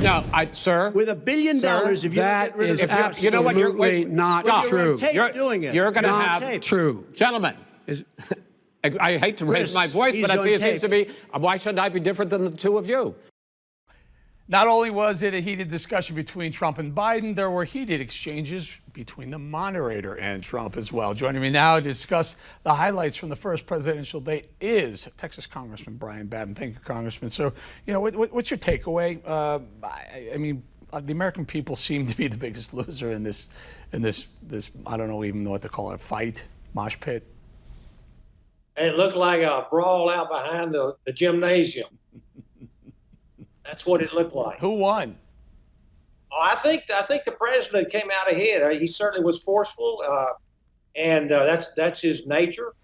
No, sir. With $1 billion, if you that get rid is of the absolutely you know what, you're not true. You're doing it. You're going to have tape. True. Gentlemen. I hate to raise my voice, but I see it seems to be. Why shouldn't I be different than the two of you? Not only was it a heated discussion between Trump and Biden, there were heated exchanges between the moderator and Trump as well. Joining me now to discuss the highlights from the first presidential debate is Texas Congressman Brian Babin. Thank you, Congressman. So, you know, what's your takeaway? I mean, the American people seem to be the biggest loser in this. I don't even know what to call it. Fight, mosh pit. It looked like a brawl out behind the gymnasium. That's what it looked like. Who won? Oh, I think the president came out ahead. He certainly was forceful, and that's his nature.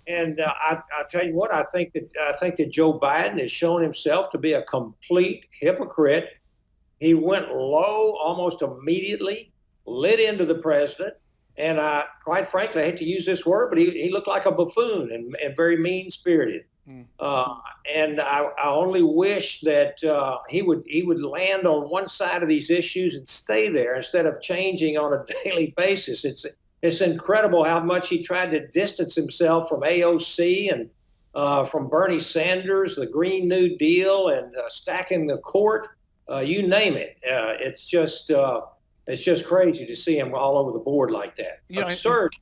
And I tell you what, I think that Joe Biden has shown himself to be a complete hypocrite. He went low almost immediately, lit into the president, and quite frankly, I hate to use this word, but he looked like a buffoon and very mean-spirited. And I only wish that he would land on one side of these issues and stay there instead of changing on a daily basis. It's incredible how much he tried to distance himself from AOC and from Bernie Sanders, the Green New Deal, and stacking the court. You name it. It's just crazy to see him all over the board like that. Absurd.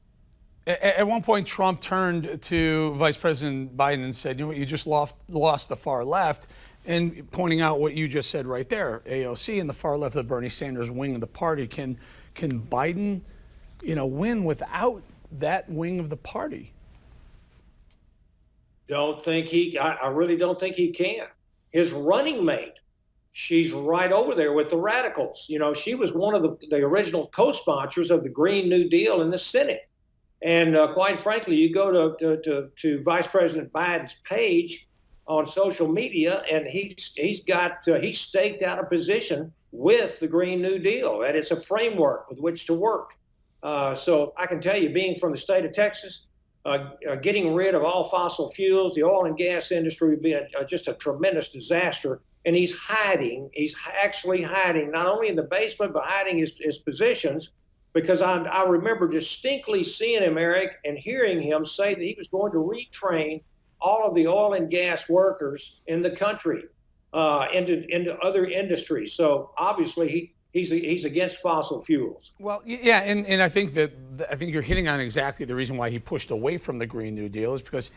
At one point, Trump turned to Vice President Biden and said, you know what, you just lost the far left, and pointing out what you just said right there, AOC and the far left, the Bernie Sanders wing of the party. Can Biden, win without that wing of the party? I really don't think he can. His running mate, she's right over there with the radicals. She was one of the original co-sponsors of the Green New Deal in the Senate. And quite frankly, you go to Vice President Biden's page on social media, and he's staked out a position with the Green New Deal, that it's a framework with which to work. So I can tell you, being from the state of Texas, getting rid of all fossil fuels, the oil and gas industry would be just a tremendous disaster. And he's hiding. He's actually hiding, not only in the basement, but hiding his positions. Because I remember distinctly seeing him, Eric, and hearing him say that he was going to retrain all of the oil and gas workers in the country into other industries. So obviously he's against fossil fuels. Well, yeah, and I think you're hitting on exactly the reason why he pushed away from the Green New Deal is because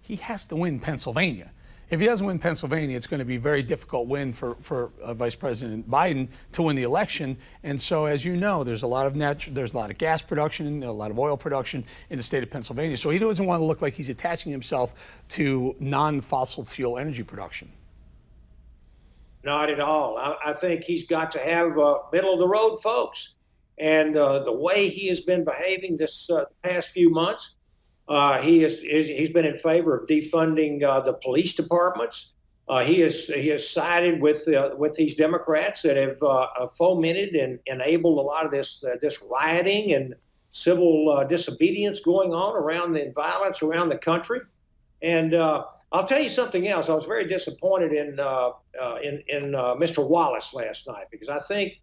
he has to win Pennsylvania. If he doesn't win Pennsylvania, it's going to be a very difficult win for Vice President Biden to win the election. And so, as you know, there's a lot of gas production, a lot of oil production in the state of Pennsylvania. So he doesn't want to look like he's attaching himself to non-fossil fuel energy production. Not at all. I think he's got to have middle of the road folks. And the way he has been behaving this past few months, he's been in favor of defunding the police departments. He has sided with these Democrats that have fomented and enabled a lot of this rioting and civil disobedience going on and violence around the country. And I'll tell you something else. I was very disappointed in Mr. Wallace last night, because I think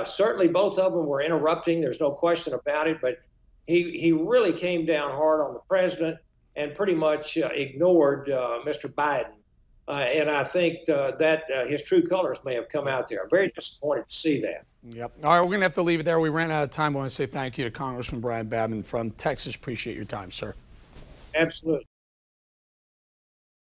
certainly both of them were interrupting. There's no question about it, but he really came down hard on the president and pretty much ignored Mr. Biden. And I think that his true colors may have come out there. I'm very disappointed to see that. Yep. All right, we're going to have to leave it there. We ran out of time. I want to say thank you to Congressman Brian Babin from Texas. Appreciate your time, sir. Absolutely.